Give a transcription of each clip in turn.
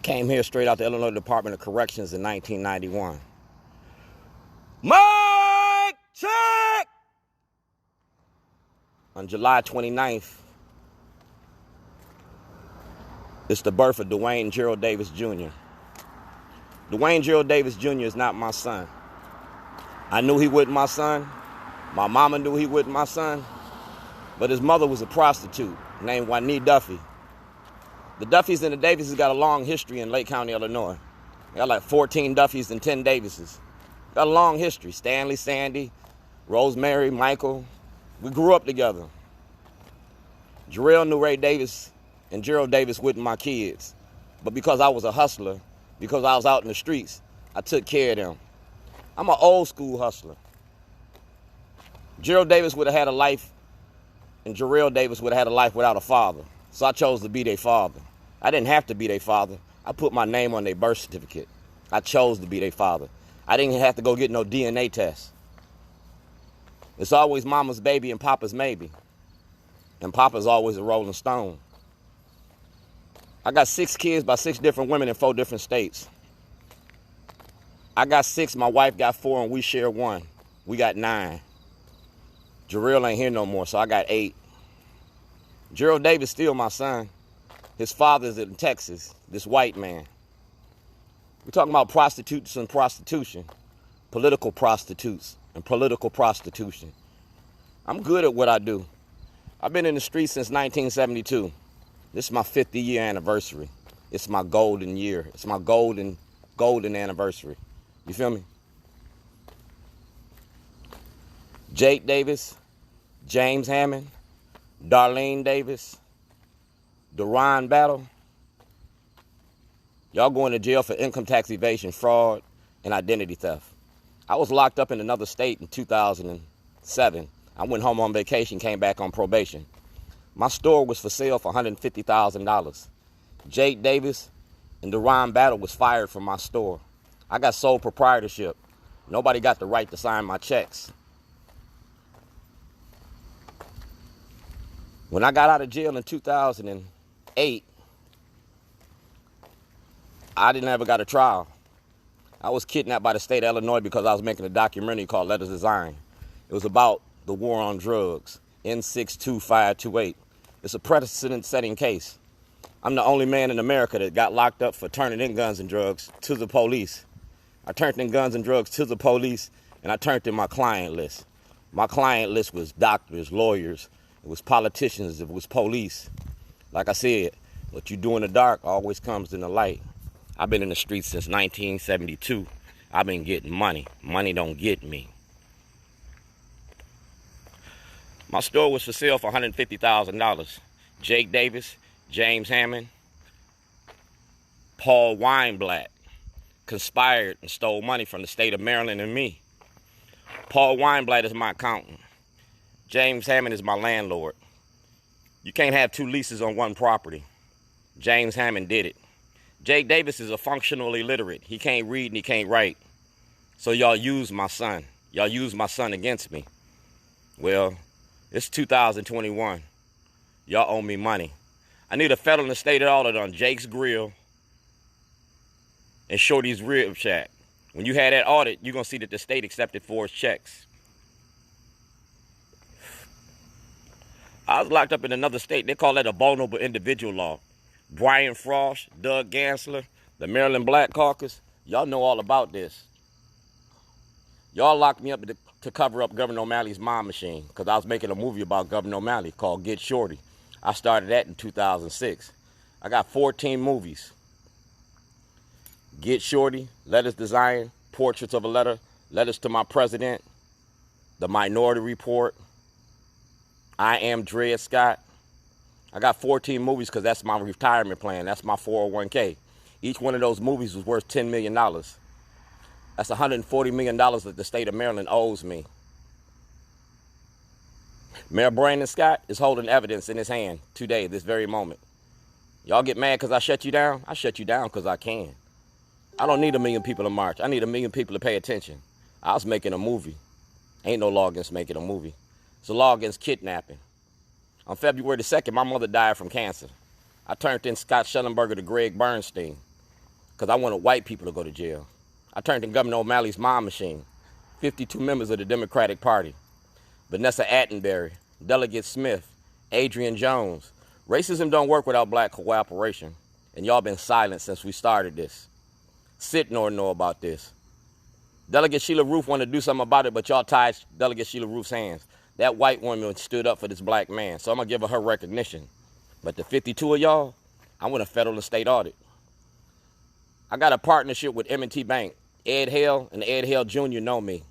Came here straight out the Illinois Department of Corrections in 1991. Mic check! On July 29th, it's the birth of Dwayne Gerald Davis Jr. Dwayne Gerald Davis Jr. is not my son. I knew he wasn't my son. My mama knew he wasn't my son. But his mother was a prostitute named Juanita Duffy. The Duffys and the Davises got a long history in Lake County, Illinois. They got like 14 Duffys and 10 Davises. Got a long history. Stanley, Sandy, Rosemary, Michael. We grew up together. Jarrell knew Ray Davis and Gerald Davis wasn't my kids. But because I was a hustler, because I was out in the streets, I took care of them. I'm an old school hustler. Gerald Davis would have had a life, and Jarrell Davis would have had a life without a father. So I chose to be their father. I didn't have to be their father. I put my name on their birth certificate. I chose to be their father. I didn't have to go get no DNA test. It's always mama's baby and papa's maybe. And papa's always a rolling stone. I got 6 kids by 6 different women in 4 different states. I got 6, my wife got 4, and we share 1. We got 9. Jarrell ain't here no more, so I got 8. Gerald Davis still my son. His father's in Texas, this white man. We're talking about prostitutes and prostitution. Political prostitutes and political prostitution. I'm good at what I do. I've been in the streets since 1972. This is my 50-year anniversary. It's my golden year. It's my golden anniversary. You feel me? Jake Davis, James Hammond, Darlene Davis, Deron Battle. Y'all going to jail for income tax evasion, fraud, and identity theft. I was locked up in another state in 2007. I went home on vacation, came back on probation. My store was for sale for $150,000. Jake Davis and Deron Battle was fired from my store. I got sole proprietorship. Nobody got the right to sign my checks. When I got out of jail in 2008, I didn't ever got a trial. I was kidnapped by the state of Illinois because I was making a documentary called Letters to Zion. It was about the war on drugs, N62528. It's a precedent-setting case. I'm the only man in America that got locked up for turning in guns and drugs to the police. I turned in guns and drugs to the police, and I turned in my client list. My client list was doctors, lawyers, it was politicians, it was police. Like I said, what you do in the dark always comes in the light. I've been in the streets since 1972. I've been getting money. Money don't get me. My store was for sale for $150,000. Jake Davis, James Hammond, Paul Weinblatt conspired and stole money from the state of Maryland and me. Paul Weinblatt is my accountant. James Hammond is my landlord. You can't have 2 leases on one property. James Hammond did it. Jake Davis is a functional illiterate. He can't read and he can't write. So y'all use my son. Y'all use my son against me. Well, it's 2021. Y'all owe me money. I need a federal and state audit on Jake's Grill and Shorty's Rib Shack. When you had that audit, you're going to see that the state accepted forged checks. I was locked up in another state. They call that a vulnerable individual law. Brian Frost, Doug Gansler, the Maryland Black Caucus, y'all know all about this. Y'all locked me up to cover up Governor O'Malley's mom machine because I was making a movie about Governor O'Malley called Get Shorty. I started that in 2006. I got 14 movies. Get Shorty, Letters to Zion, Portraits of a Letter, Letters to My President, The Minority Report, I Am Dred Scott. I got 14 movies because that's my retirement plan. That's my 401k. Each one of those movies was worth $10 million. That's $140 million that the state of Maryland owes me. Mayor Brandon Scott is holding evidence in his hand today, this very moment. Y'all get mad because I shut you down? I shut you down because I can. I don't need 1 million people to march. I need 1 million people to pay attention. I was making a movie. Ain't no law against making a movie. It's a law against kidnapping. On February the 2nd, my mother died from cancer. I turned in Scott Schellenberger to Greg Bernstein. because I wanted white people to go to jail. I turned in Governor O'Malley's mob machine. 52 members of the Democratic Party. Vanessa Attenberry, Delegate Smith, Adrian Jones. Racism don't work without black cooperation. And y'all been silent since we started this. Sit nor know about this. Delegate Sheila Roof wanted to do something about it, but y'all tied Delegate Sheila Roof's hands. That white woman stood up for this black man, so I'm going to give her recognition. But the 52 of y'all, I want a federal and state audit. I got a partnership with M&T Bank. Ed Hale and Ed Hale Jr. know me.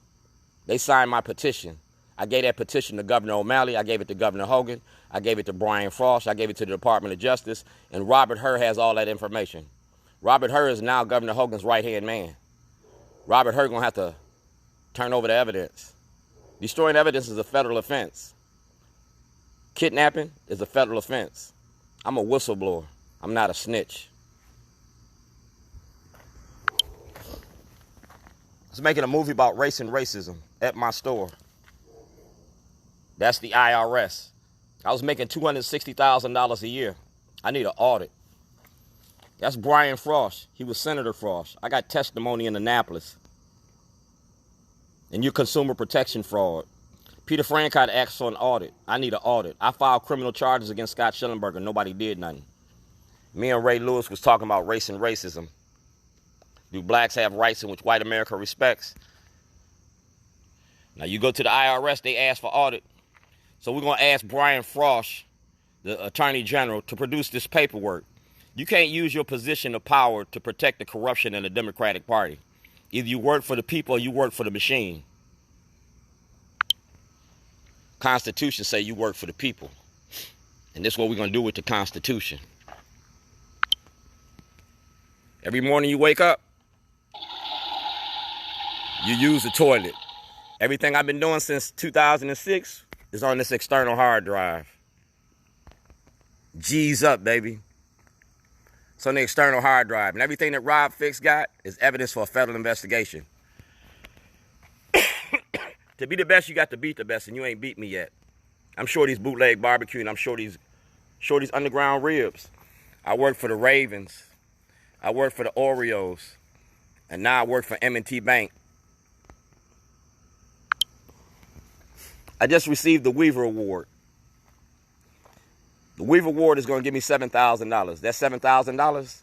They signed my petition. I gave that petition to Governor O'Malley. I gave it to Governor Hogan. I gave it to Brian Frost. I gave it to the Department of Justice. And Robert Hur has all that information. Robert Hur is now Governor Hogan's right-hand man. Robert Hur gonna have to turn over the evidence. Destroying evidence is a federal offense. Kidnapping is a federal offense. I'm a whistleblower. I'm not a snitch. I was making a movie about race and racism at my store. That's the IRS. I was making $260,000 a year. I need an audit. That's Brian Frost. He was Senator Frost. I got testimony in Annapolis. And your consumer protection fraud. Peter Francott asked for an audit. I need an audit. I filed criminal charges against Scott Schellenberger. Nobody did nothing. Me and Ray Lewis was talking about race and racism. Do blacks have rights in which white America respects? Now you go to the IRS, they ask for audit. So we're going to ask Brian Frost, the Attorney General, to produce this paperwork. You can't use your position of power to protect the corruption in the Democratic Party. Either you work for the people or you work for the machine. Constitution say you work for the people. And this is what we're going to do with the Constitution. Every morning you wake up, you use the toilet. Everything I've been doing since 2006 is on this external hard drive. G's up, baby. It's on the external hard drive. And everything that Rob Fix got is evidence for a federal investigation. To be the best, you got to beat the best, and you ain't beat me yet. I'm Shorty's Bootleg Barbecue, and I'm Shorty's Underground Ribs. I work for the Ravens. I work for the Oreos. And now I work for M&T Bank. I just received the Weaver Award. The Weaver Award is going to give me $7,000. That's $7,000.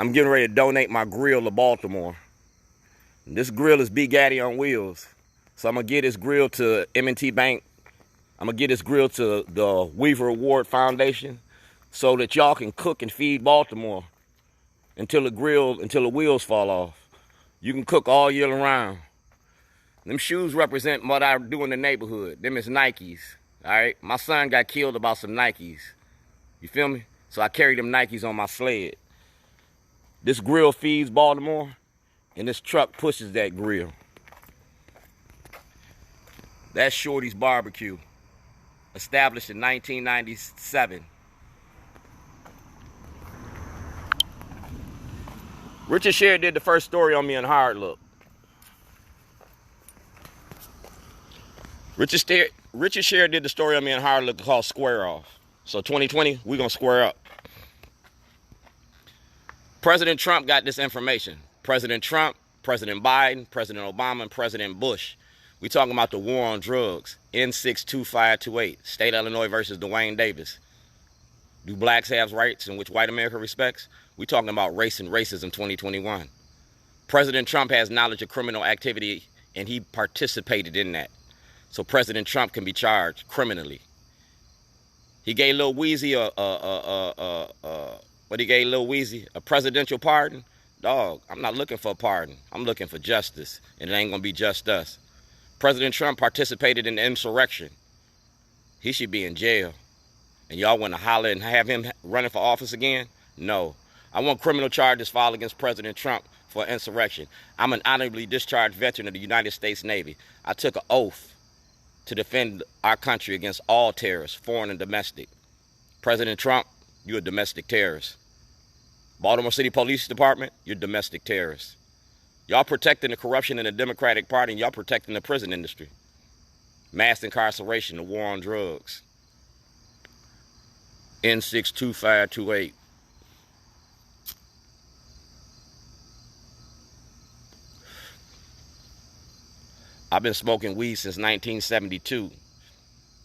I'm getting ready to donate my grill to Baltimore. And this grill is Big Gaddy on wheels. So I'm going to get this grill to M&T Bank. I'm going to get this grill to the Weaver Award Foundation so that y'all can cook and feed Baltimore until the wheels fall off. You can cook all year round. Them shoes represent what I do in the neighborhood. Them is Nikes, all right? My son got killed about some Nikes. You feel me? So I carry them Nikes on my sled. This grill feeds Baltimore, and this truck pushes that grill. That's Shorty's Barbecue, established in 1997. Richard Sherry did the first story on me in Hard Look. Richard Sherry did the story on me in Hard Look called Square Off. So 2020, we're going to square up. President Trump got this information. President Trump, President Biden, President Obama, and President Bush. We talking about the war on drugs. N62528. State of Illinois versus Dwayne Davis. Do blacks have rights in which white America respects? We talking about race and racism 2021. President Trump has knowledge of criminal activity, and he participated in that. So President Trump can be charged criminally. He gave Lil Weezy a presidential pardon. Dog, I'm not looking for a pardon. I'm looking for justice, and it ain't gonna be just us. President Trump participated in the insurrection. He should be in jail. And y'all want to holler and have him running for office again? No. I want criminal charges filed against President Trump for insurrection. I'm an honorably discharged veteran of the United States Navy. I took an oath to defend our country against all terrorists, foreign and domestic. President Trump, you're a domestic terrorist. Baltimore City Police Department, you're domestic terrorists. Y'all protecting the corruption in the Democratic Party, and y'all protecting the prison industry. Mass incarceration, the war on drugs. N62528. I've been smoking weed since 1972.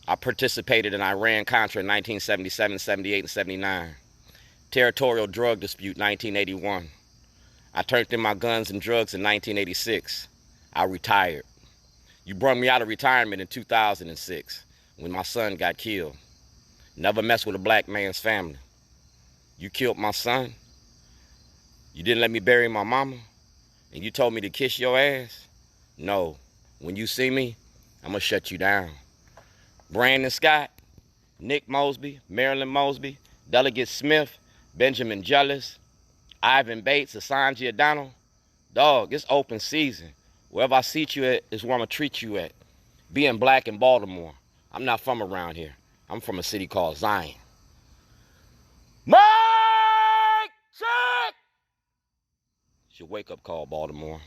I participated in Iran-Contra in 1977, 78, and 79. Territorial drug dispute 1981. I turned in my guns and drugs in 1986. I retired. You brought me out of retirement in 2006 when my son got killed. Never mess with a black man's family. You killed my son. You didn't let me bury my mama. And you told me to kiss your ass? No. When you see me, I'm going to shut you down. Brandon Scott, Nick Mosby, Marilyn Mosby, Delegate Smith, Benjamin Jealous, Ivan Bates, Assange O'Donnell. Dog, it's open season. Wherever I seat you at is where I'm going to treat you at. Being black in Baltimore. I'm not from around here. I'm from a city called Zion. Mike check! It's your wake-up call, Baltimore.